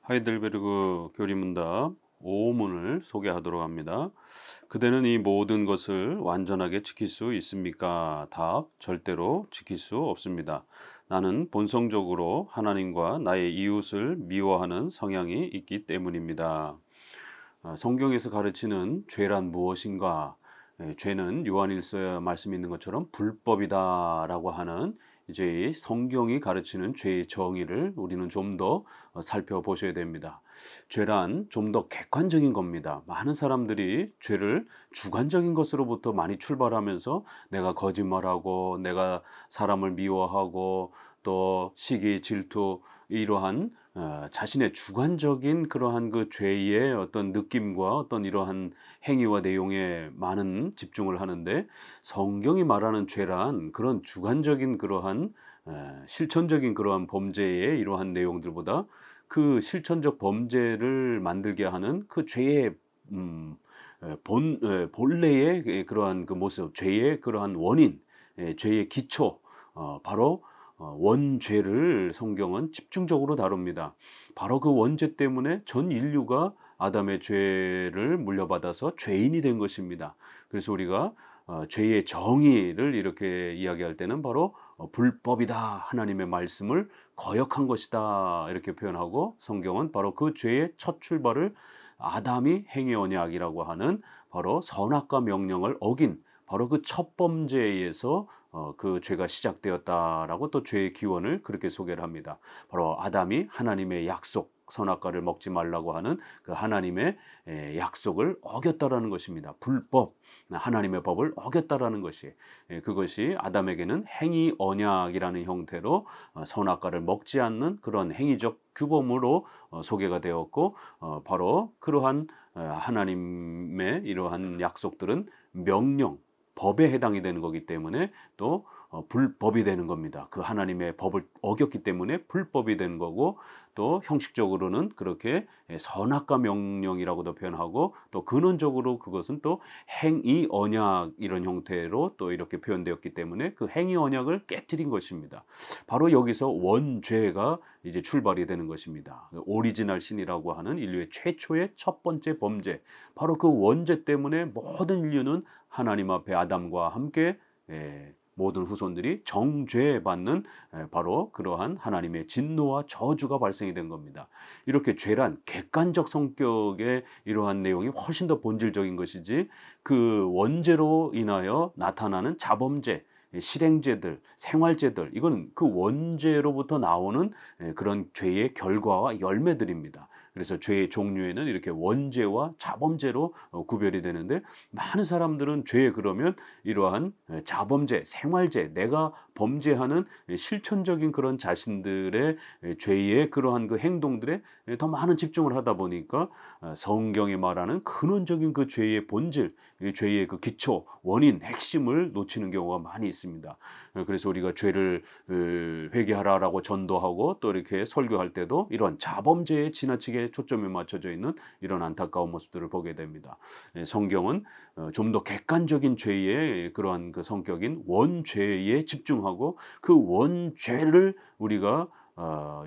하이델베르그 교리문답 5문을 소개하도록 합니다. 그대는 이 모든 것을 완전하게 지킬 수 있습니까? 답, 절대로 지킬 수 없습니다. 나는 본성적으로 하나님과 나의 이웃을 미워하는 성향이 있기 때문입니다. 성경에서 가르치는 죄란 무엇인가? 죄는 요한일서에 말씀 있는 것처럼 불법이다라고 하는 이제 이 성경이 가르치는 죄의 정의를 우리는 좀 더 살펴보셔야 됩니다. 죄란 좀 더 객관적인 겁니다. 많은 사람들이 죄를 주관적인 것으로부터 많이 출발하면서 내가 거짓말하고 내가 사람을 미워하고 또 시기, 질투 이러한 자신의 주관적인 그러한 그 죄의 어떤 느낌과 어떤 이러한 행위와 내용에 많은 집중을 하는데 성경이 말하는 죄란 그런 주관적인 그러한 실천적인 그러한 범죄의 이러한 내용들보다 그 실천적 범죄를 만들게 하는 그 죄의 본래의 그러한 그 모습, 죄의 그러한 원인, 죄의 기초, 바로 원죄를 성경은 집중적으로 다룹니다. 바로 그 원죄 때문에 전 인류가 아담의 죄를 물려받아서 죄인이 된 것입니다. 그래서 우리가 죄의 정의를 이렇게 이야기할 때는 바로 불법이다. 하나님의 말씀을 거역한 것이다. 이렇게 표현하고 성경은 바로 그 죄의 첫 출발을 아담이 행위 언약이라고 하는 바로 선악과 명령을 어긴 바로 그 첫 범죄에 의해서 그 죄가 시작되었다라고 또 죄의 기원을 그렇게 소개를 합니다. 바로 아담이 하나님의 약속 선악과를 먹지 말라고 하는 그 하나님의 약속을 어겼다라는 것입니다. 불법, 하나님의 법을 어겼다라는 것이 그것이 아담에게는 행위 언약이라는 형태로 선악과를 먹지 않는 그런 행위적 규범으로 소개가 되었고 바로 그러한 하나님의 이러한 약속들은 명령, 법에 해당이 되는 거기 때문에 또 불법이 되는 겁니다. 그 하나님의 법을 어겼기 때문에 불법이 되는 거고 또 형식적으로는 그렇게 선악과 명령이라고도 표현하고 또 근원적으로 그것은 또 행위 언약 이런 형태로 또 이렇게 표현되었기 때문에 그 행위 언약을 깨뜨린 것입니다. 바로 여기서 원죄가 이제 출발이 되는 것입니다. 오리지널 신이라고 하는 인류의 최초의 첫 번째 범죄. 바로 그 원죄 때문에 모든 인류는 하나님 앞에 아담과 함께 모든 후손들이 정죄받는 바로 그러한 하나님의 진노와 저주가 발생이 된 겁니다. 이렇게 죄란 객관적 성격의 이러한 내용이 훨씬 더 본질적인 것이지 그 원죄로 인하여 나타나는 자범죄, 실행죄들, 생활죄들 이건 그 원죄로부터 나오는 그런 죄의 결과와 열매들입니다. 그래서 죄의 종류에는 이렇게 원죄와 자범죄로 구별이 되는데 많은 사람들은 죄 그러면 이러한 자범죄, 생활죄, 내가 범죄하는 실천적인 그런 자신들의 죄의 그러한 그 행동들에 더 많은 집중을 하다 보니까 성경이 말하는 근원적인 그 죄의 본질, 죄의 그 기초, 원인, 핵심을 놓치는 경우가 많이 있습니다. 그래서 우리가 죄를 회개하라라고 전도하고 또 이렇게 설교할 때도 이런 자범죄에 지나치게 초점이 맞춰져 있는 이런 안타까운 모습들을 보게 됩니다. 성경은 좀 더 객관적인 죄의 그러한 그 성격인 원죄에 집중하고 그 원죄를 우리가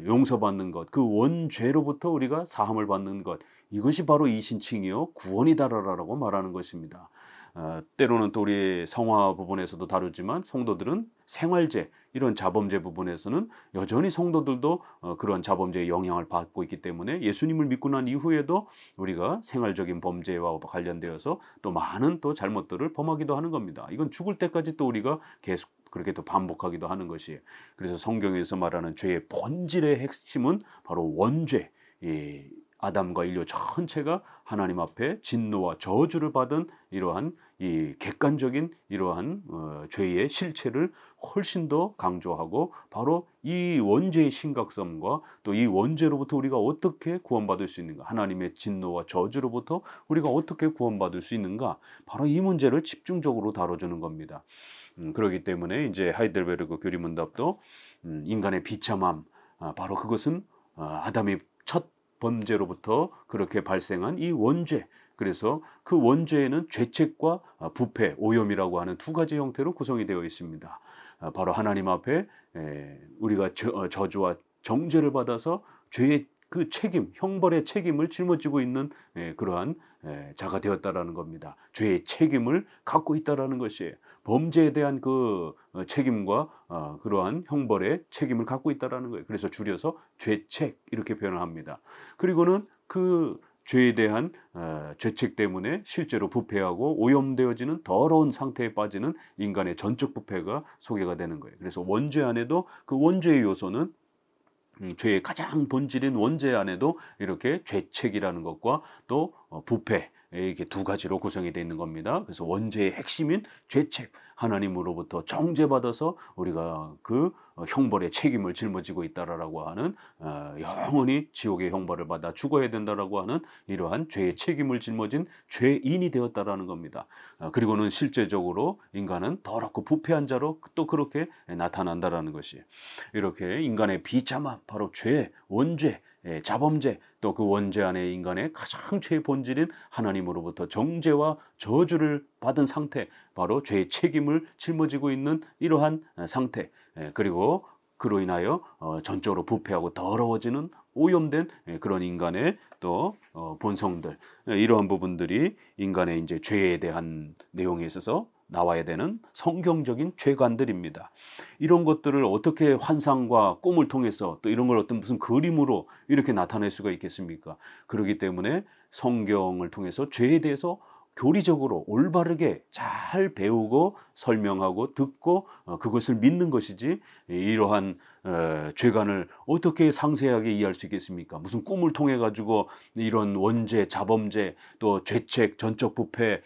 용서받는 것, 그 원죄로부터 우리가 사함을 받는 것, 이것이 바로 이신칭이요 구원이다라고 말하는 것입니다. 때로는 또 우리 성화 부분에서도 다루지만 성도들은 생활죄 이런 자범죄 부분에서는 여전히 성도들도 그런 자범죄의 영향을 받고 있기 때문에 예수님을 믿고 난 이후에도 우리가 생활적인 범죄와 관련되어서 또 많은 또 잘못들을 범하기도 하는 겁니다. 이건 죽을 때까지 또 우리가 계속 그렇게 또 반복하기도 하는 것이 그래서 성경에서 말하는 죄의 본질의 핵심은 바로 원죄, 이 아담과 인류 전체가 하나님 앞에 진노와 저주를 받은 이러한 이 객관적인 이러한 죄의 실체를 훨씬 더 강조하고 바로 이 원죄의 심각성과 또 이 원죄로부터 우리가 어떻게 구원받을 수 있는가 하나님의 진노와 저주로부터 우리가 어떻게 구원받을 수 있는가 바로 이 문제를 집중적으로 다뤄주는 겁니다. 그렇기 때문에 이제 하이델베르그 교리문답도 인간의 비참함 바로 그것은 아담의 첫 범죄로부터 그렇게 발생한 이 원죄 그래서 그 원죄에는 죄책과 부패, 오염이라고 하는 두 가지 형태로 구성이 되어 있습니다. 바로 하나님 앞에 우리가 저주와 정죄를 받아서 죄의 그 책임, 형벌의 책임을 짊어지고 있는 그러한 자가 되었다라는 겁니다. 죄의 책임을 갖고 있다라는 것이에요. 범죄에 대한 그 책임과 그러한 형벌의 책임을 갖고 있다라는 거예요. 그래서 줄여서 죄책 이렇게 표현을 합니다. 그리고는 그 죄에 대한 죄책 때문에 실제로 부패하고 오염되어지는 더러운 상태에 빠지는 인간의 전적 부패가 소개가 되는 거예요. 그래서 원죄 안에도 그 원죄의 요소는 죄의 가장 본질인 원죄 안에도 이렇게 죄책이라는 것과 또 부패 이렇게 두 가지로 구성이 되어 있는 겁니다. 그래서 원죄의 핵심인 죄책, 하나님으로부터 정죄받아서 우리가 그 형벌의 책임을 짊어지고 있다라고 하는 영원히 지옥의 형벌을 받아 죽어야 된다라고 하는 이러한 죄의 책임을 짊어진 죄인이 되었다라는 겁니다. 그리고는 실제적으로 인간은 더럽고 부패한 자로 또 그렇게 나타난다라는 것이 이렇게 인간의 비참함, 바로 죄, 원죄, 자범죄, 또 그 원죄 안에 인간의 가장 최 본질인 하나님으로부터 정죄와 저주를 받은 상태, 바로 죄의 책임을 짊어지고 있는 이러한 상태, 그리고 그로 인하여 전적으로 부패하고 더러워지는 오염된 그런 인간의 또 본성들, 이러한 부분들이 인간의 이제 죄에 대한 내용에 있어서 나와야 되는 성경적인 죄관들입니다. 이런 것들을 어떻게 환상과 꿈을 통해서 또 이런 걸 어떤 무슨 그림으로 이렇게 나타낼 수가 있겠습니까? 그렇기 때문에 성경을 통해서 죄에 대해서 교리적으로 올바르게 잘 배우고 설명하고 듣고 그것을 믿는 것이지, 이러한 죄관을 어떻게 상세하게 이해할 수 있겠습니까? 무슨 꿈을 통해 가지고 이런 원죄, 자범죄, 또 죄책, 전적 부패,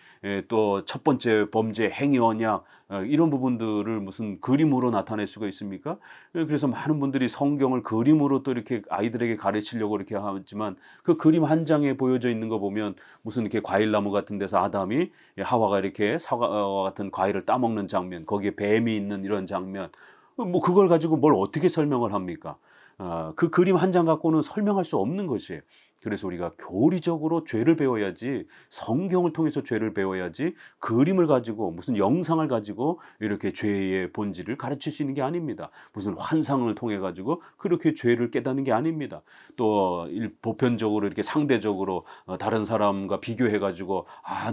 또 첫 번째 범죄, 행위 언약, 이런 부분들을 무슨 그림으로 나타낼 수가 있습니까? 그래서 많은 분들이 성경을 그림으로 또 이렇게 아이들에게 가르치려고 이렇게 하지만, 그 그림 한 장에 보여져 있는 거 보면 무슨 이렇게 과일나무 같은 데서 아담이 하와가 이렇게 사과와 같은 과일을 따먹는 장면, 거기에 뱀이 있는 이런 장면, 뭐 그걸 가지고 뭘 어떻게 설명을 합니까? 그 그림 한 장 갖고는 설명할 수 없는 것이에요. 그래서 우리가 교리적으로 죄를 배워야지, 성경을 통해서 죄를 배워야지, 그림을 가지고 무슨 영상을 가지고 이렇게 죄의 본질을 가르칠 수 있는 게 아닙니다. 무슨 환상을 통해 가지고 그렇게 죄를 깨닫는 게 아닙니다. 또 보편적으로 이렇게 상대적으로 다른 사람과 비교해 가지고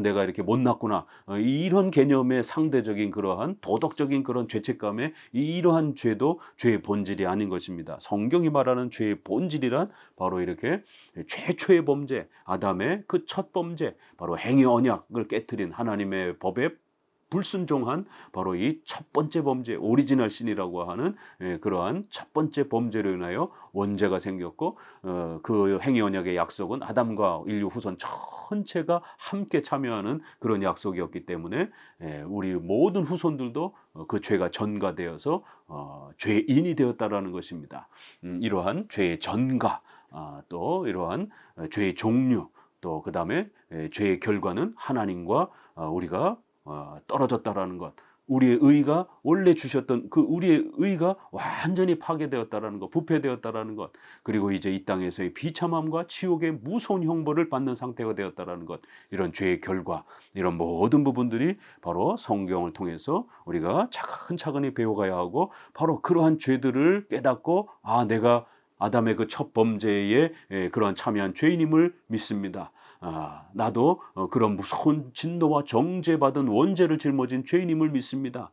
내가 이렇게 못났구나, 이런 개념의 상대적인 그러한 도덕적인 그런 죄책감에 이러한 죄도 죄의 본질이 아닌 것입니다. 성경이 말하는 죄의 본질이란 바로 이렇게 최초의 범죄, 아담의 그 첫 범죄, 바로 행위 언약을 깨트린 하나님의 법에 불순종한 바로 이 첫 번째 범죄, 오리지널 신이라고 하는 그러한 첫 번째 범죄로 인하여 원죄가 생겼고, 그 행위 언약의 약속은 아담과 인류 후손 전체가 함께 참여하는 그런 약속이었기 때문에 우리 모든 후손들도 그 죄가 전가되어서 죄인이 되었다라는 것입니다. 이러한 죄의 전가, 또 이러한 죄의 종류, 또 그 다음에 죄의 결과는 하나님과 우리가 떨어졌다라는 것, 우리의 의가 원래 주셨던 그 우리의 의가 완전히 파괴되었다라는 것, 부패되었다라는 것, 그리고 이제 이 땅에서의 비참함과 지옥의 무서운 형벌을 받는 상태가 되었다라는 것, 이런 죄의 결과, 이런 모든 부분들이 바로 성경을 통해서 우리가 차근차근히 배워가야 하고, 바로 그러한 죄들을 깨닫고 내가 아담의 그 첫 범죄에 그러한 참여한 죄인임을 믿습니다. 나도 그런 무서운 진노와 정죄받은 원죄를 짊어진 죄인임을 믿습니다.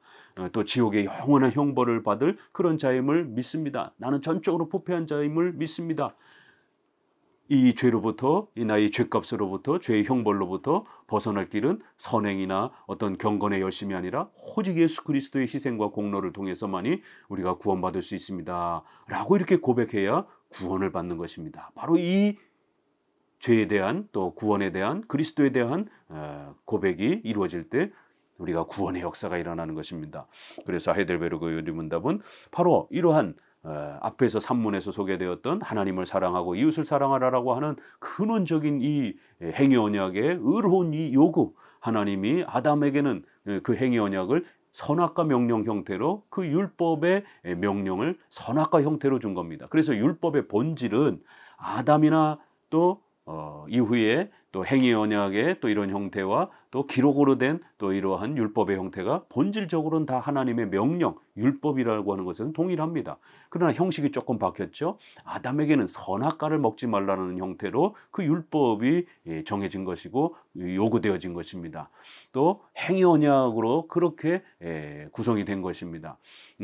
또 지옥의 영원한 형벌을 받을 그런 자임을 믿습니다. 나는 전적으로 부패한 자임을 믿습니다. 이 죄로부터, 이 나의 죄값으로부터, 죄의 형벌로부터 벗어날 길은 선행이나 어떤 경건의 열심이 아니라 오직 예수 그리스도의 희생과 공로를 통해서만이 우리가 구원받을 수 있습니다 라고 이렇게 고백해야 구원을 받는 것입니다. 바로 이 죄에 대한, 또 구원에 대한, 그리스도에 대한 고백이 이루어질 때 우리가 구원의 역사가 일어나는 것입니다. 그래서 하이델베르그 요리문답은 바로 이러한 앞에서 산문에서 소개되었던 하나님을 사랑하고 이웃을 사랑하라라고 하는 근원적인 이 행위 언약의 의로운 이 요구, 하나님이 아담에게는 그 행위 언약을 선악과 명령 형태로, 그 율법의 명령을 선악과 형태로 준 겁니다. 그래서 율법의 본질은 아담이나 또 이후에 또 행위 언약의 또 이런 형태와 또 기록으로 된 또 이러한 율법의 형태가 본질적으로는 다 하나님의 명령, 율법이라고 하는 것은 동일합니다. 그러나 형식이 조금 바뀌었죠. 아담에게는 선악과를 먹지 말라는 형태로 그 율법이 정해진 것이고 요구되어진 것입니다. 또 행위 언약으로 그렇게 구성이 된 것입니다.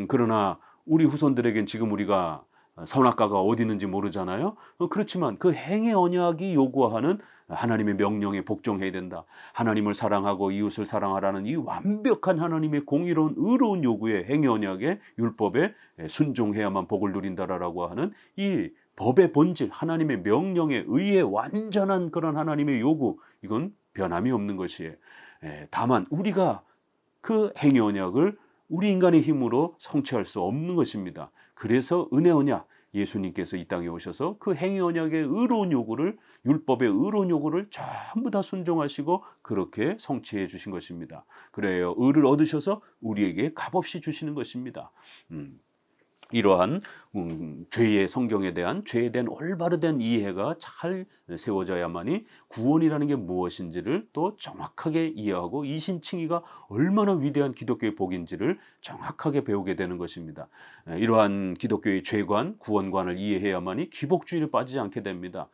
그러나 우리 후손들에겐 지금 우리가 선악과가 어디 있는지 모르잖아요. 그렇지만 그 행위 언약이 요구하는 하나님의 명령에 복종해야 된다. 하나님을 사랑하고 이웃을 사랑하라는 이 완벽한 하나님의 공의로운 의로운 요구에 행위 언약의 율법에 순종해야만 복을 누린다라고 하는 이 법의 본질, 하나님의 명령에 의해 완전한 그런 하나님의 요구, 이건 변함이 없는 것이에요. 다만 우리가 그 행위 언약을 우리 인간의 힘으로 성취할 수 없는 것입니다. 그래서 은혜 언약, 예수님께서 이 땅에 오셔서 그 행위 언약의 의로운 요구를, 율법의 의로운 요구를 전부 다 순종하시고 그렇게 성취해 주신 것입니다. 그래요, 의를 얻으셔서 우리에게 값없이 주시는 것입니다. 이러한 죄의 성경에 대한 죄에 대한 올바르된 이해가 잘 세워져야만이 구원이라는 게 무엇인지를 또 정확하게 이해하고 이신칭의가 얼마나 위대한 기독교의 복인지를 정확하게 배우게 되는 것입니다. 이러한 기독교의 죄관, 구원관을 이해해야만이 기복주의에 빠지지 않게 됩니다.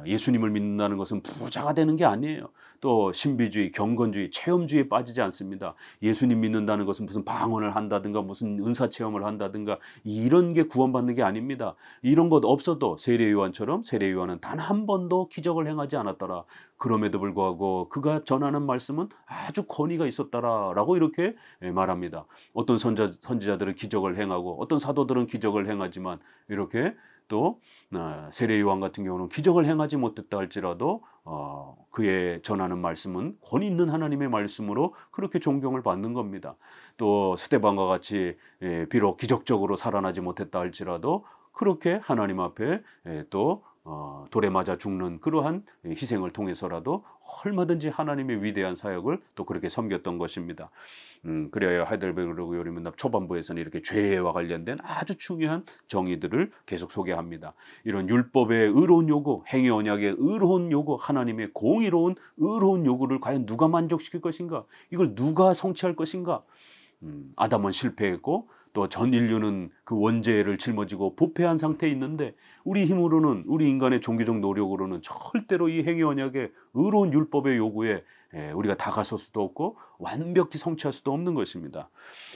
예수님을 믿는다는 것은 부자가 되는 게 아니에요. 또 신비주의, 경건주의, 체험주의에 빠지지 않습니다. 예수님 믿는다는 것은 무슨 방언을 한다든가 무슨 은사체험을 한다든가 이런 게 구원받는 게 아닙니다. 이런 것 없어도 세례요한처럼 세례요한은 단 한 번도 기적을 행하지 않았더라. 그럼에도 불구하고 그가 전하는 말씀은 아주 권위가 있었더라라고 이렇게 말합니다. 어떤 선지자들은 기적을 행하고 어떤 사도들은 기적을 행하지만 이렇게 또 세례요한 같은 경우는 기적을 행하지 못했다 할지라도 그의 전하는 말씀은 권위 있는 하나님의 말씀으로 그렇게 존경을 받는 겁니다. 또 스데반과 같이 비록 기적적으로 살아나지 못했다 할지라도 그렇게 하나님 앞에 또 돌에 맞아 죽는 그러한 희생을 통해서라도 얼마든지 하나님의 위대한 사역을 또 그렇게 섬겼던 것입니다. 그래야 하이델베르그 요리문답 초반부에서는 이렇게 죄와 관련된 아주 중요한 정의들을 계속 소개합니다. 이런 율법의 의로운 요구, 행위 언약의 의로운 요구, 하나님의 공의로운 의로운 요구를 과연 누가 만족시킬 것인가? 이걸 누가 성취할 것인가? 아담은 실패했고 또 전 인류는 그 원죄를 짊어지고 부패한 상태에 있는데 우리 힘으로는, 우리 인간의 종교적 노력으로는 절대로 이 행위 언약의 의로운 율법의 요구에 우리가 다가설 수도 없고 완벽히 성취할 수도 없는 것입니다.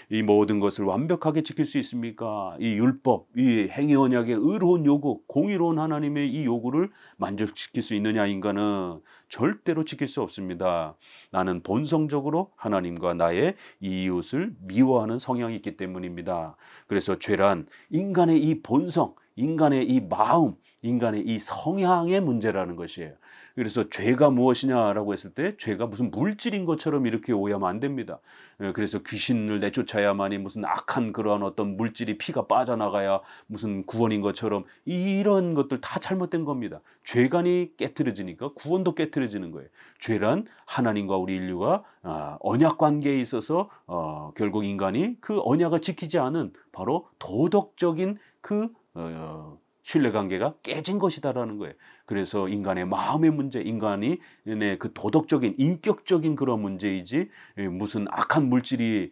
이 모든 것을 완벽하게 지킬 수 있습니까? 이 율법, 이 행위 언약의 의로운 요구, 공의로운 하나님의 이 요구를 만족시킬 수 있느냐? 인간은 절대로 지킬 수 없습니다. 나는 본성적으로 하나님과 나의 이웃을 미워하는 성향이 있기 때문입니다. 그래서 죄란 인간의 이 본성, 인간의 이 마음, 인간의 이 성향의 문제라는 것이에요. 그래서 죄가 무엇이냐라고 했을 때 죄가 무슨 물질인 것처럼 이렇게 오해하면 안 됩니다. 그래서 귀신을 내쫓아야만이 무슨 악한 그러한 어떤 물질이 피가 빠져나가야 무슨 구원인 것처럼 이런 것들 다 잘못된 겁니다. 죄관이 깨트려지니까 구원도 깨트려지는 거예요. 죄란 하나님과 우리 인류가 언약 관계에 있어서 결국 인간이 그 언약을 지키지 않은 바로 도덕적인 그 신뢰관계가 깨진 것이다라는 거예요. 그래서 인간의 마음의 문제, 인간이 그 도덕적인, 인격적인 그런 문제이지 무슨 악한 물질이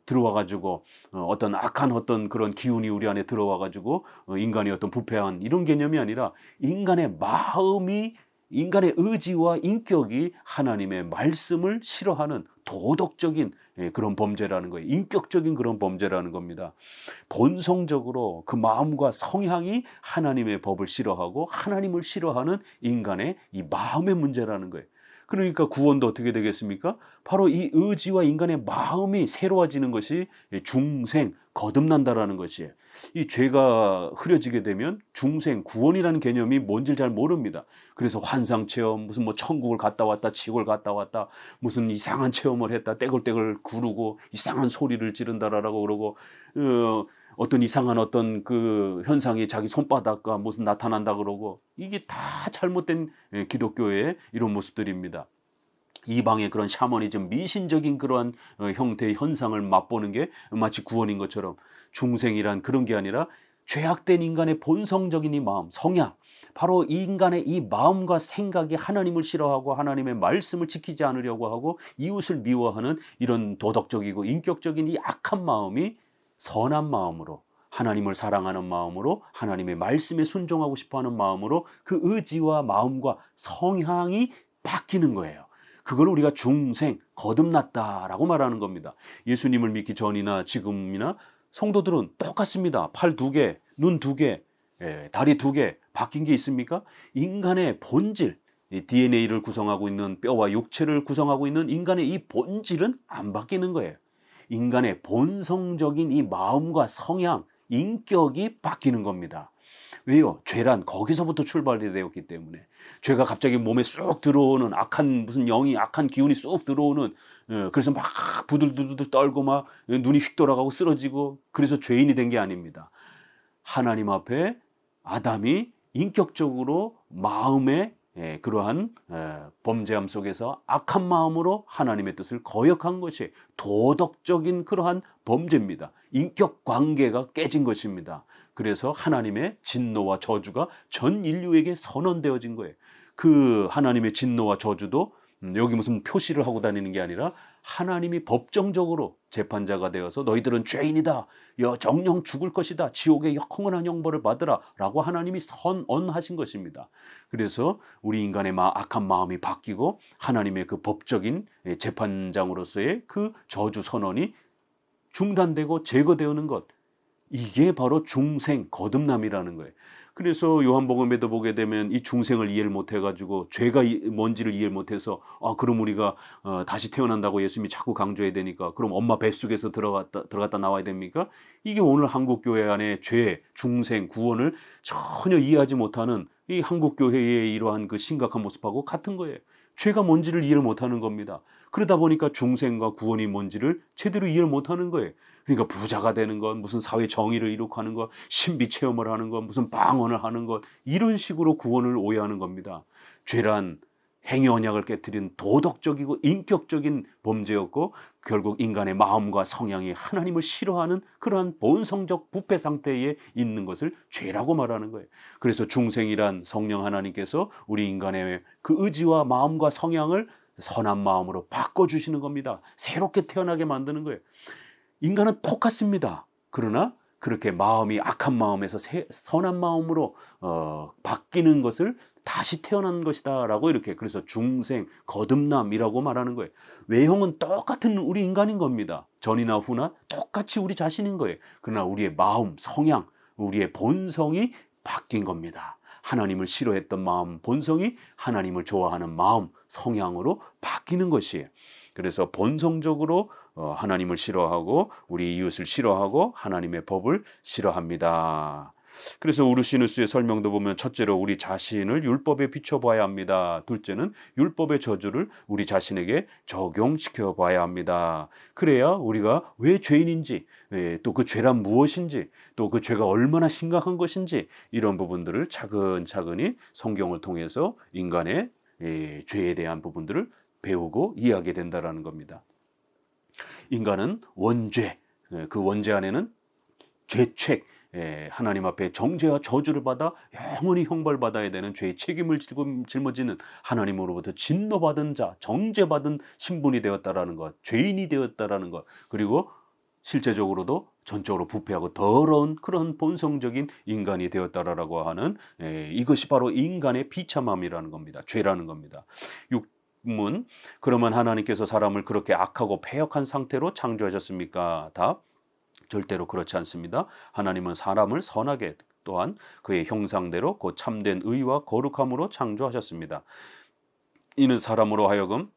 들어와 가지고 어떤 악한 어떤 그런 기운이 우리 안에 들어와 가지고 인간이 어떤 부패한 이런 개념이 아니라 인간의 마음이, 인간의 의지와 인격이 하나님의 말씀을 싫어하는 도덕적인 그런 범죄라는 거예요. 인격적인 그런 범죄라는 겁니다. 본성적으로 그 마음과 성향이 하나님의 법을 싫어하고 하나님을 싫어하는 인간의 이 마음의 문제라는 거예요. 그러니까 구원도 어떻게 되겠습니까? 바로 이 의지와 인간의 마음이 새로워지는 것이 중생, 거듭난다라는 것이에요. 이 죄가 흐려지게 되면 중생, 구원이라는 개념이 뭔지 잘 모릅니다. 그래서 환상 체험, 무슨 뭐 천국을 갔다 왔다, 지옥을 갔다 왔다, 무슨 이상한 체험을 했다, 떼굴떼굴 구르고 이상한 소리를 지른다라고 그러고 어떤 이상한 어떤 그 현상이 자기 손바닥과 무슨 나타난다 그러고 이게 다 잘못된 기독교의 이런 모습들입니다. 이방의 그런 샤머니즘, 미신적인 그러한 형태의 현상을 맛보는 게 마치 구원인 것처럼 중생이란 그런 게 아니라 죄악된 인간의 본성적인 이 마음, 성향, 바로 이 인간의 이 마음과 생각이 하나님을 싫어하고 하나님의 말씀을 지키지 않으려고 하고 이웃을 미워하는 이런 도덕적이고 인격적인 이 악한 마음이 선한 마음으로, 하나님을 사랑하는 마음으로, 하나님의 말씀에 순종하고 싶어하는 마음으로 그 의지와 마음과 성향이 바뀌는 거예요. 그걸 우리가 중생, 거듭났다라고 말하는 겁니다. 예수님을 믿기 전이나 지금이나 성도들은 똑같습니다. 팔 2개, 눈 2개, 다리 2개 바뀐 게 있습니까? 인간의 본질, DNA를 구성하고 있는 뼈와 육체를 구성하고 있는 인간의 이 본질은 안 바뀌는 거예요. 인간의 본성적인 이 마음과 성향, 인격이 바뀌는 겁니다. 왜요? 죄란 거기서부터 출발이 되었기 때문에. 죄가 갑자기 몸에 쑥 들어오는 악한 무슨 영이, 악한 기운이 쑥 들어오는, 그래서 막 부들부들 떨고 막 눈이 휙 돌아가고 쓰러지고 그래서 죄인이 된 게 아닙니다. 하나님 앞에 아담이 인격적으로 마음의 그러한 범죄함 속에서 악한 마음으로 하나님의 뜻을 거역한 것이 도덕적인 그러한 범죄입니다. 인격 관계가 깨진 것입니다. 그래서 하나님의 진노와 저주가 전 인류에게 선언되어진 거예요. 그 하나님의 진노와 저주도 여기 무슨 표시를 하고 다니는 게 아니라 하나님이 법정적으로 재판자가 되어서 너희들은 죄인이다, 정령 죽을 것이다, 지옥의 영원한 형벌을 받으라 라고 하나님이 선언하신 것입니다. 그래서 우리 인간의 악한 마음이 바뀌고 하나님의 그 법적인 재판장으로서의 그 저주 선언이 중단되고 제거되는 것, 이게 바로 중생, 거듭남이라는 거예요. 그래서 요한복음에도 보게 되면 이 중생을 이해를 못해가지고 죄가 뭔지를 이해를 못해서 그럼 우리가 다시 태어난다고 예수님이 자꾸 강조해야 되니까 그럼 엄마 뱃속에서 들어갔다 나와야 됩니까? 이게 오늘 한국교회 안에 죄, 중생, 구원을 전혀 이해하지 못하는 이 한국교회의 이러한 그 심각한 모습하고 같은 거예요. 죄가 뭔지를 이해를 못하는 겁니다. 그러다 보니까 중생과 구원이 뭔지를 제대로 이해를 못하는 거예요. 그러니까 부자가 되는 것, 무슨 사회 정의를 이루고 하는 것, 신비 체험을 하는 것, 무슨 방언을 하는 것, 이런 식으로 구원을 오해하는 겁니다. 죄란 행위 언약을 깨뜨린 도덕적이고 인격적인 범죄였고 결국 인간의 마음과 성향이 하나님을 싫어하는 그러한 본성적 부패 상태에 있는 것을 죄라고 말하는 거예요. 그래서 중생이란 성령 하나님께서 우리 인간의 그 의지와 마음과 성향을 선한 마음으로 바꿔주시는 겁니다. 새롭게 태어나게 만드는 거예요. 인간은 똑같습니다. 그러나 그렇게 마음이 악한 마음에서 선한 마음으로 바뀌는 것을 다시 태어난 것이다 라고 이렇게, 그래서 중생, 거듭남이라고 말하는 거예요. 외형은 똑같은 우리 인간인 겁니다. 전이나 후나 똑같이 우리 자신인 거예요. 그러나 우리의 마음, 성향, 우리의 본성이 바뀐 겁니다. 하나님을 싫어했던 마음, 본성이 하나님을 좋아하는 마음, 성향으로 바뀌는 것이에요. 그래서 본성적으로 하나님을 싫어하고 우리 이웃을 싫어하고 하나님의 법을 싫어합니다. 그래서 우르시누스의 설명도 보면 첫째로 우리 자신을 율법에 비춰봐야 합니다. 둘째는 율법의 저주를 우리 자신에게 적용시켜 봐야 합니다. 그래야 우리가 왜 죄인인지, 또 그 죄란 무엇인지, 또 그 죄가 얼마나 심각한 것인지 이런 부분들을 차근차근히 성경을 통해서 인간의 죄에 대한 부분들을 배우고 이해하게 된다라는 겁니다. 인간은 원죄, 그 원죄 안에는 죄책, 하나님 앞에 정죄와 저주를 받아 영원히 형벌받아야 되는 죄의 책임을 짊어지는 하나님으로부터 진노받은 자, 정죄받은 신분이 되었다라는 것, 죄인이 되었다라는 것, 그리고 실제적으로도 전적으로 부패하고 더러운 그런 본성적인 인간이 되었다라고 하는, 이것이 바로 인간의 비참함이라는 겁니다. 죄라는 겁니다. 문, 그러면 하나님께서 사람을 그렇게 악하고 패역한 상태로 창조하셨습니까? 답, 절대로 그렇지 않습니다. 하나님은 사람을 선하게, 또한 그의 형상대로 곧 참된 의와 거룩함으로 창조하셨습니다. 이는 사람으로 하여금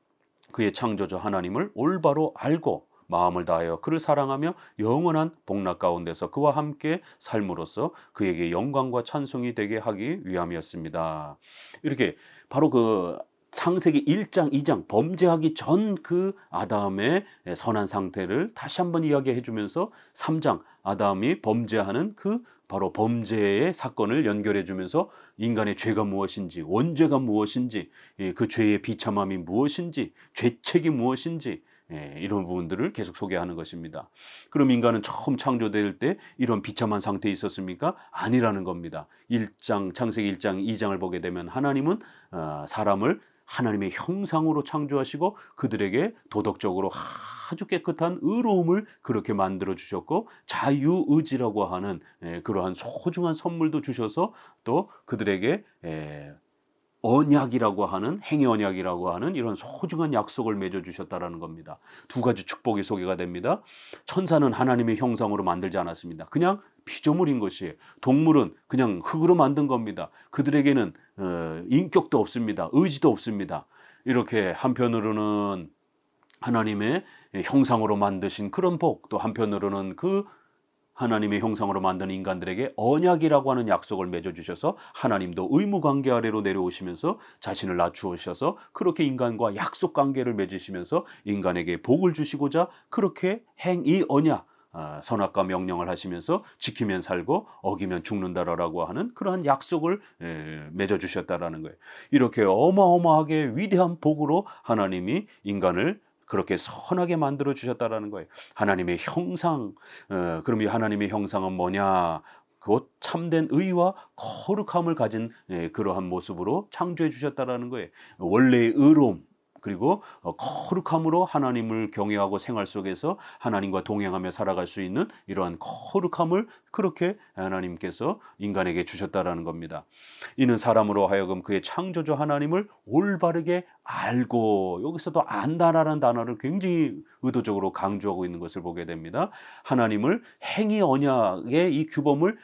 그의 창조주 하나님을 올바로 알고 마음을 다하여 그를 사랑하며 영원한 복락 가운데서 그와 함께 삶으로써 그에게 영광과 찬송이 되게 하기 위함이었습니다. 이렇게 바로 그 창세기 1장, 2장 범죄하기 전 그 아담의 선한 상태를 다시 한번 이야기해 주면서 3장 아담이 범죄하는 그 바로 범죄의 사건을 연결해 주면서 인간의 죄가 무엇인지, 원죄가 무엇인지, 그 죄의 비참함이 무엇인지, 죄책이 무엇인지, 이런 부분들을 계속 소개하는 것입니다. 그럼 인간은 처음 창조될 때 이런 비참한 상태에 있었습니까? 아니라는 겁니다. 창세기 1장, 2장을 보게 되면 하나님은 사람을 하나님의 형상으로 창조하시고 그들에게 도덕적으로 아주 깨끗한 의로움을 그렇게 만들어 주셨고 자유의지라고 하는 그러한 소중한 선물도 주셔서 또 그들에게 언약이라고 하는 행위 언약이라고 하는 이런 소중한 약속을 맺어 주셨다라는 겁니다. 두 가지 축복이 소개가 됩니다. 천사는 하나님의 형상으로 만들지 않았습니다. 그냥 피조물인 것이에요. 동물은 그냥 흙으로 만든 겁니다. 그들에게는 인격도 없습니다. 의지도 없습니다. 이렇게 한편으로는 하나님의 형상으로 만드신 그런 복, 또 한편으로는 그 하나님의 형상으로 만든 인간들에게 언약이라고 하는 약속을 맺어주셔서 하나님도 의무관계 아래로 내려오시면서 자신을 낮추셔서 그렇게 인간과 약속관계를 맺으시면서 인간에게 복을 주시고자 그렇게 이 언약, 선악과 명령을 하시면서 지키면 살고 어기면 죽는다라고 하는 그러한 약속을 맺어주셨다라는 거예요. 이렇게 어마어마하게 위대한 복으로 하나님이 인간을 그렇게 선하게 만들어 주셨다라는 거예요. 하나님의 형상, 그럼 이 하나님의 형상은 뭐냐? 곧 참된 의와 거룩함을 가진 그러한 모습으로 창조해 주셨다라는 거예요. 원래의 의로움, 그리고 거룩함으로 하나님을 경외하고 생활 속에서 하나님과 동행하며 살아갈 수 있는 이러한 거룩함을 그렇게 하나님께서 인간에게 주셨다라는 겁니다. 이는 사람으로 하여금 그의 창조주 하나님을 올바르게 알고, 여기서도 안다라는 단어를 굉장히 의도적으로 강조하고 있는 것을 보게 됩니다. 하나님을 행위 언약의 이 규범을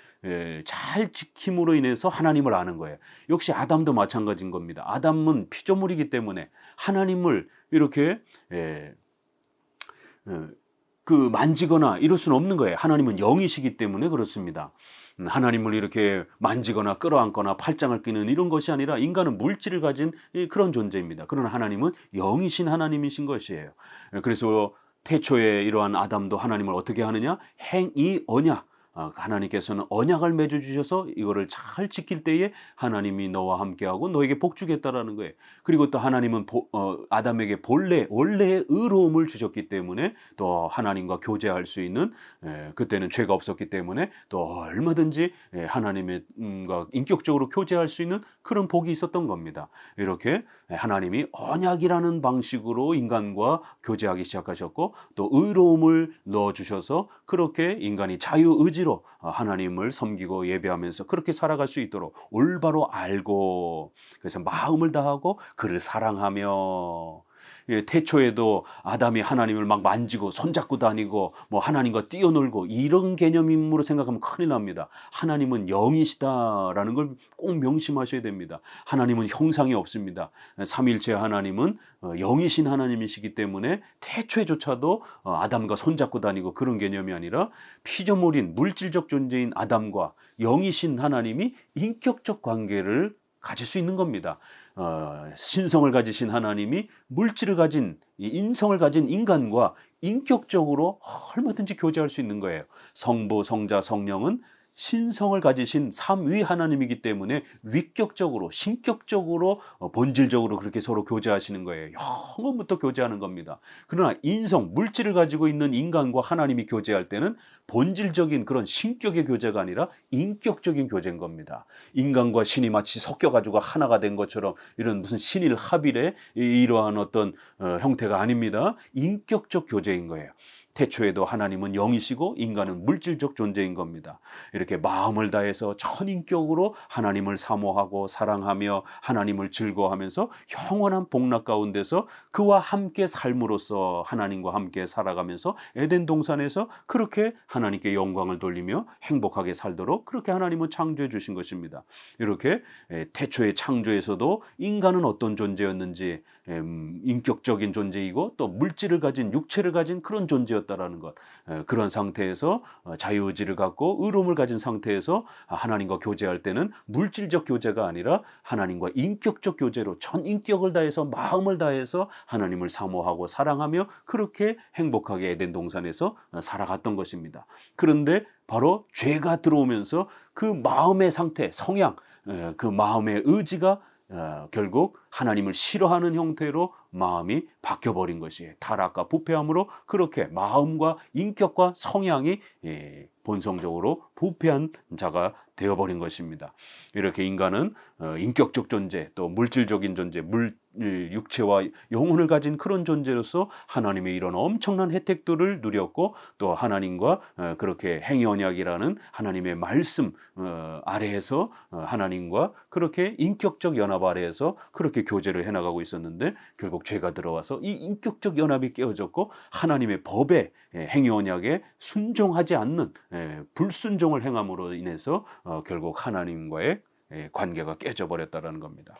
잘 지킴으로 인해서 하나님을 아는 거예요. 역시 아담도 마찬가지인 겁니다. 아담은 피조물이기 때문에 하나님을 이렇게 만지거나 이럴 수는 없는 거예요. 하나님은 영이시기 때문에 그렇습니다. 하나님을 이렇게 만지거나 끌어안거나 팔짱을 끼는 이런 것이 아니라 인간은 물질을 가진 그런 존재입니다. 그러나 하나님은 영이신 하나님이신 것이에요. 그래서 태초에 이러한 아담도 하나님을 어떻게 하느냐? 행위 언약. 하나님께서는 언약을 맺어주셔서 이거를 잘 지킬 때에 하나님이 너와 함께하고 너에게 복 주겠다라는 거예요. 그리고 또 하나님은 아담에게 원래의 의로움을 주셨기 때문에 또 하나님과 교제할 수 있는, 그때는 죄가 없었기 때문에 또 얼마든지 하나님과 인격적으로 교제할 수 있는 그런 복이 있었던 겁니다. 이렇게 하나님이 언약이라는 방식으로 인간과 교제하기 시작하셨고 또 의로움을 넣어주셔서 그렇게 인간이 자유의지로 하나님을 섬기고 예배하면서 그렇게 살아갈 수 있도록 올바로 알고, 그래서 마음을 다하고 그를 사랑하며, 태초에도 아담이 하나님을 막 만지고 손잡고 다니고 뭐 하나님과 뛰어놀고 이런 개념으로 생각하면 큰일 납니다. 하나님은 영이시다라는 걸 꼭 명심하셔야 됩니다. 하나님은 형상이 없습니다. 삼일체 하나님은 영이신 하나님이시기 때문에 태초에조차도 아담과 손잡고 다니고 그런 개념이 아니라 피조물인 물질적 존재인 아담과 영이신 하나님이 인격적 관계를 가질 수 있는 겁니다. 신성을 가지신 하나님이 물질을 가진, 인성을 가진 인간과 인격적으로 얼마든지 교제할 수 있는 거예요. 성부, 성자, 성령은 신성을 가지신 삼위 하나님이기 때문에 위격적으로, 신격적으로, 본질적으로 그렇게 서로 교제하시는 거예요. 영원부터 교제하는 겁니다. 그러나 인성, 물질을 가지고 있는 인간과 하나님이 교제할 때는 본질적인 그런 신격의 교제가 아니라 인격적인 교제인 겁니다. 인간과 신이 마치 섞여가지고 하나가 된 것처럼 이런 무슨 신일 합일의 이러한 어떤 형태가 아닙니다. 인격적 교제인 거예요. 태초에도 하나님은 영이시고 인간은 물질적 존재인 겁니다. 이렇게 마음을 다해서 전인격으로 하나님을 사모하고 사랑하며 하나님을 즐거워하면서 영원한 복락 가운데서 그와 함께 삶으로써 하나님과 함께 살아가면서 에덴 동산에서 그렇게 하나님께 영광을 돌리며 행복하게 살도록 그렇게 하나님은 창조해 주신 것입니다. 이렇게 태초의 창조에서도 인간은 어떤 존재였는지, 인격적인 존재이고 또 물질을 가진, 육체를 가진 그런 존재였다라는 것, 그런 상태에서 자유의지를 갖고 의로움을 가진 상태에서 하나님과 교제할 때는 물질적 교제가 아니라 하나님과 인격적 교제로 전 인격을 다해서 마음을 다해서 하나님을 사모하고 사랑하며 그렇게 행복하게 에덴 동산에서 살아갔던 것입니다. 그런데 바로 죄가 들어오면서 그 마음의 상태, 성향, 그 마음의 의지가 결국 하나님을 싫어하는 형태로 마음이 바뀌어버린 것이 타락과 부패함으로 그렇게 마음과 인격과 성향이 본성적으로 부패한 자가 되어버린 것입니다. 이렇게 인간은 인격적 존재, 또 물질적인 존재, 육체와 영혼을 가진 그런 존재로서 하나님의 이런 엄청난 혜택들을 누렸고, 또 하나님과 그렇게 행위 언약이라는 하나님의 말씀 아래에서 하나님과 그렇게 인격적 연합 아래에서 그렇게 교제를 해나가고 있었는데, 결국 죄가 들어와서 이 인격적 연합이 깨어졌고 하나님의 법에 행위 언약에 순종하지 않는 불순종을 행함으로 인해서 결국 하나님과의 관계가 깨져버렸다는 겁니다.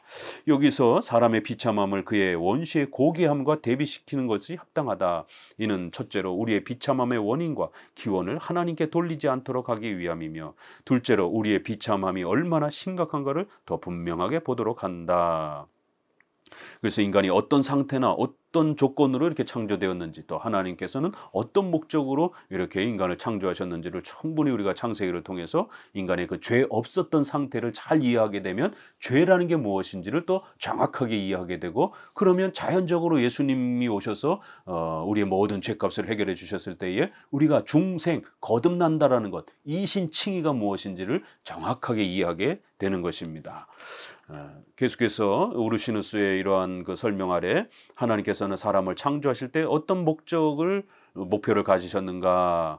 여기서 사람의 비참함을 그의 원시의 고귀함과 대비시키는 것이 합당하다. 이는 첫째로 우리의 비참함의 원인과 기원을 하나님께 돌리지 않도록 하기 위함이며, 둘째로 우리의 비참함이 얼마나 심각한가를 더 분명하게 보도록 한다. 그래서 인간이 어떤 상태나 어떤 조건으로 이렇게 창조되었는지, 또 하나님께서는 어떤 목적으로 이렇게 인간을 창조하셨는지를 충분히 우리가 창세기를 통해서 인간의 그 죄 없었던 상태를 잘 이해하게 되면 죄라는 게 무엇인지를 또 정확하게 이해하게 되고, 그러면 자연적으로 예수님이 오셔서 우리의 모든 죄값을 해결해 주셨을 때에 우리가 중생, 거듭난다라는 것, 이신칭의가 무엇인지를 정확하게 이해하게 되는 것입니다. 계속해서 우르시누스의 이러한 그 설명 아래 하나님께서는 사람을 창조하실 때 어떤 목표를 가지셨는가?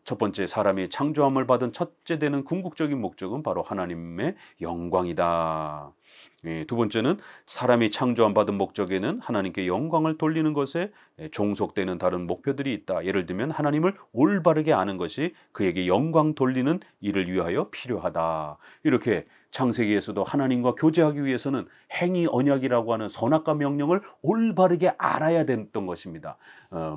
첫 번째, 사람이 창조함을 받은 첫째 되는 궁극적인 목적은 바로 하나님의 영광이다. 두 번째는 사람이 창조함 받은 목적에는 하나님께 영광을 돌리는 것에 종속되는 다른 목표들이 있다. 예를 들면 하나님을 올바르게 아는 것이 그에게 영광 돌리는 일을 위하여 필요하다. 이렇게 창세기에서도 하나님과 교제하기 위해서는 행위 언약이라고 하는 선악과 명령을 올바르게 알아야 됐던 것입니다.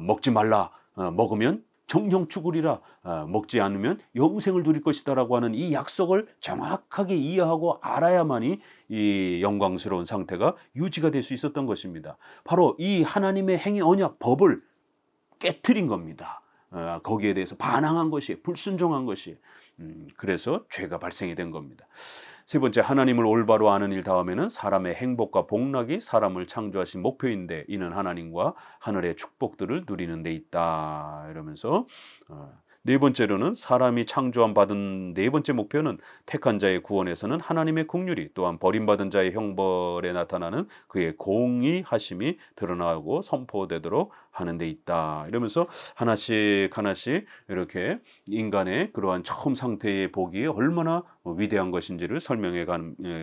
먹지 말라, 먹으면 정령 죽으리라, 먹지 않으면 영생을 누릴 것이다 라고 하는 이 약속을 정확하게 이해하고 알아야만이 이 영광스러운 상태가 유지가 될 수 있었던 것입니다. 바로 이 하나님의 행위 언약 법을 깨트린 겁니다. 거기에 대해서 반항한 것이, 불순종한 것이, 그래서 죄가 발생이 된 겁니다. 세 번째, 하나님을 올바로 아는 일 다음에는 사람의 행복과 복락이 사람을 창조하신 목표인데, 이는 하나님과 하늘의 축복들을 누리는 데 있다. 이러면서 네 번째로는 사람이 창조함 받은 네 번째 목표는 택한 자의 구원에서는 하나님의 긍휼이, 또한 버림받은 자의 형벌에 나타나는 그의 공의하심이 드러나고 선포되도록 하는 데 있다. 이러면서 하나씩 이렇게 인간의 그러한 처음 상태의 복이 얼마나 위대한 것인지를 설명해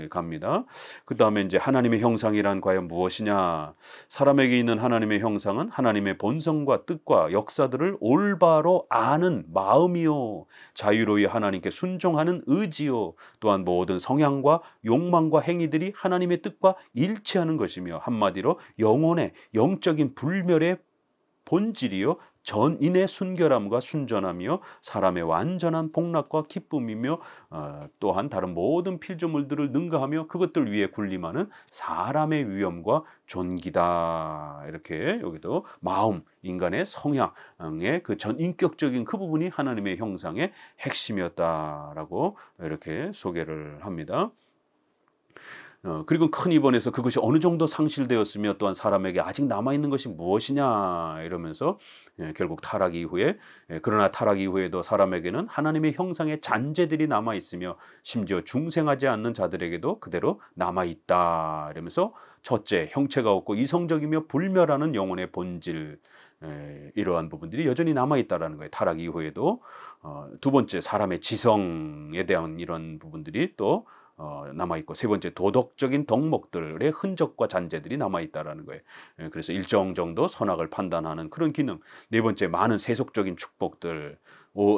갑니다. 그 다음에 이제 하나님의 형상이란 과연 무엇이냐? 사람에게 있는 하나님의 형상은 하나님의 본성과 뜻과 역사들을 올바로 아는 마음이요, 자유로이 하나님께 순종하는 의지요, 또한 모든 성향과 욕망과 행위들이 하나님의 뜻과 일치하는 것이며, 한마디로 영혼의 영적인 불멸의 본질이요, 전인의 순결함과 순전함이요, 사람의 완전한 복락과 기쁨이며, 또한 다른 모든 필조물들을 능가하며 그것들 위에 군림하는 사람의 위엄과 존귀다. 이렇게 여기도 마음, 인간의 성향의 그 전인격적인 그 부분이 하나님의 형상의 핵심이었다라고 이렇게 소개를 합니다. 그리고 큰 입원에서 그것이 어느 정도 상실되었으며, 또한 사람에게 아직 남아있는 것이 무엇이냐 이러면서 결국 타락 이후에, 그러나 타락 이후에도 사람에게는 하나님의 형상의 잔재들이 남아있으며 심지어 중생하지 않는 자들에게도 그대로 남아있다 이러면서, 첫째, 형체가 없고 이성적이며 불멸하는 영혼의 본질, 이러한 부분들이 여전히 남아있다라는 거예요. 타락 이후에도. 두 번째, 사람의 지성에 대한 이런 부분들이 또 남아있고, 세 번째, 도덕적인 덕목들의 흔적과 잔재들이 남아있다라는 거예요. 그래서 일정 정도 선악을 판단하는 그런 기능. 네 번째, 많은 세속적인 축복들.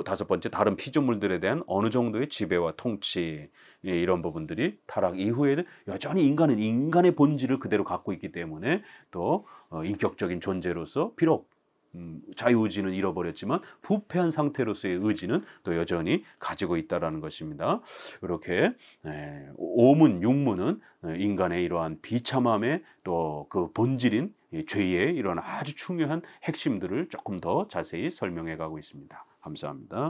다섯 번째, 다른 피조물들에 대한 어느 정도의 지배와 통치. 이런 부분들이 타락 이후에도 여전히 인간은 인간의 본질을 그대로 갖고 있기 때문에 또 인격적인 존재로서 비록 자유의지는 잃어버렸지만 부패한 상태로서의 의지는 또 여전히 가지고 있다라는 것입니다. 이렇게 오문, 육문은 인간의 이러한 비참함의 또 그 본질인 죄의 이런 아주 중요한 핵심들을 조금 더 자세히 설명해 가고 있습니다. 감사합니다.